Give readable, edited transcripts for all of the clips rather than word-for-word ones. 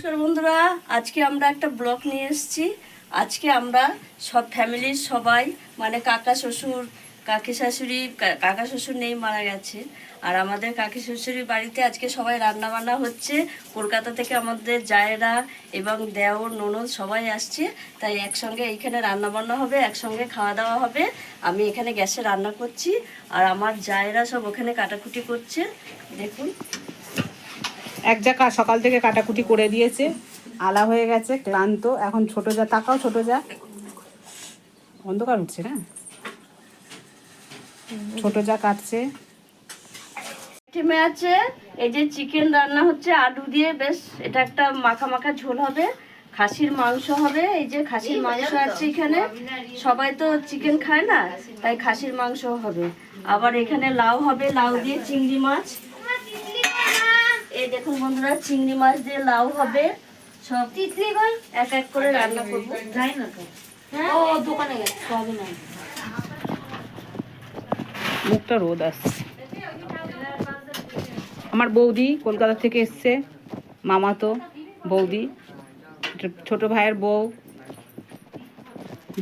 নমস্কার বন্ধুরা, আজকে আমরা একটা ব্লগ নিয়ে এসেছি। আজকে আমরা সব ফ্যামিলির সবাই মানে কাকা শ্বশুর, কাকি শাশুড়ি, কাকা শ্বশুর নেই, মারা গেছে। আর আমাদের কাকি শ্বশুরের বাড়িতে আজকে সবাই রান্না বান্না হচ্ছে। কলকাতা থেকে আমাদের জায়েরা এবং দেওর ননদ সবাই আসছে, তাই একসঙ্গে এইখানে রান্না বান্না হবে, একসঙ্গে খাওয়া দাওয়া হবে। আমি এখানে গ্যাসে রান্না করছি আর আমার জায়েরা সব ওখানে কাটাকুটি করছে। দেখুন, এক জায়গা সকাল থেকে কাটাকুটি করে দিয়েছে, আলা হয়ে গেছে, ক্লান্ত। এখন ছোট যা, তাকাও ছোট যা, অন্ধকার উঠছে না, ছোট যা কাটছে। টিমে আছে এই যে চিকেন রান্না হচ্ছে আলু দিয়ে, বেশ এটা একটা মাখা মাখা ঝোল হবে। খাসির মাংস হবে, এই যে খাসির মাংস আছে এখানে। সবাই তো চিকেন খায় না, তাই খাসির মাংস হবে। আবার এখানে লাউ হবে, লাউ দিয়ে চিংড়ি মাছ। এই দেখুন বন্ধুরা, চিংড়ি মাছ দিয়ে লাউ হবে। সব এক এক করে রান্না করবো। যাই না তো, ও দোকানে গেছে, হবে না। মুখটা রোদ আসছে। আমার বৌদি কলকাতা থেকে এসছে, মামাতো বৌদি, ছোট ভাইয়ের বউ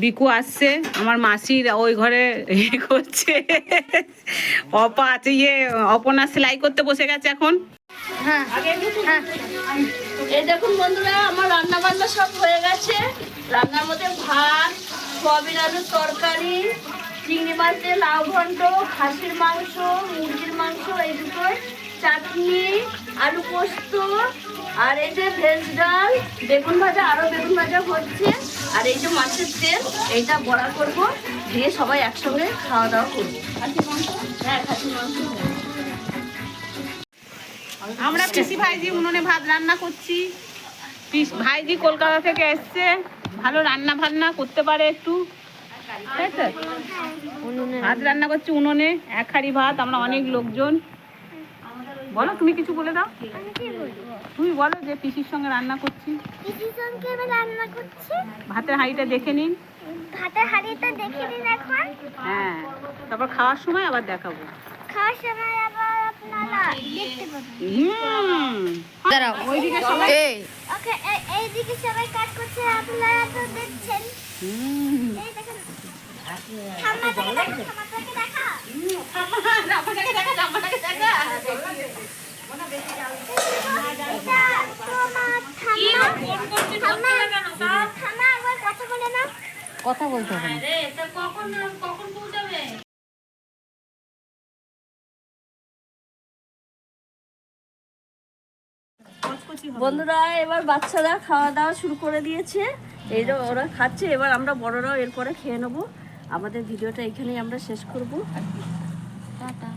বিকু আসছে। আমার মাসির ওই ঘরে করছে, অপা আছে, অপনা সেলাই করতে বসে গেছে এখন। এই দেখুন বন্ধুরা, আমার রান্না বান্না সব হয়ে গেছে। রান্নার মধ্যে ভাত, সয়াবিন আলুর তরকারি, চিংড়ি মাছ দিয়ে লাউ ঘন্ট, খাসির মাংস, মুরগির মাংস, এই দুটোই, চাটনি, আলু পোস্ত, আর এই যে ভেজ ডাল, বেগুন ভাজা, আরো বেগুন ভাজা হচ্ছে। আর এই যে মাছের তেল, এইটা বড়া করব, দিয়ে সবাই একসঙ্গে খাওয়া দাওয়া করবো। খাসির মাংস, হ্যাঁ খাসির মাংস। আমরা পিসি ভাইজি উনুনে ভাত রান্না করছি। ভাইজি কলকাতা থেকে এসছে, ভালো রান্না বান্না করতে পারে একটু, তাই তো? ভাত রান্না করছি উনুনে, এক হাঁড়ি ভাত, আমরা অনেক লোকজন। বলো, তুমি কিছু বলে দাও। তুমি বলো যে পিসির সঙ্গে রান্না করছি। পিসির সঙ্গে আমি রান্না করছি। ভাতের হাঁড়িটা দেখে নিন। ভাতের হাঁড়িটা দেখে নিন এখন। হ্যাঁ, তারপর খাওয়ার সময় আবার দেখাবো। খাওয়ার সময় আবার আপনারা দেখতে পাবেন। দাঁড়াও, ওইদিকে সবাই। ওকে, এইদিকে সবাই কাজ করছে, আপনারা তো দেখছেন। এই দেখেন, ঠাম্মাটাকে দেখা, ঠাম্মাটাকে দেখা। আমাকে দেখা, আমাকে দেখা। এটা তোমার ঠাম্মা। ঠাম্মা একবার কথা বলে না। কথা বলতে হবে না। কখন পৌঁছাবে? বন্ধুরা, এবার বাচ্চারা খাওয়া দাওয়া শুরু করে দিয়েছে। এই যে ওরা খাচ্ছে, এবার আমরা বড়রাও এরপরে খেয়ে নেবো। আমাদের ভিডিওটা এখানেই আমরা শেষ করবো। টাটা।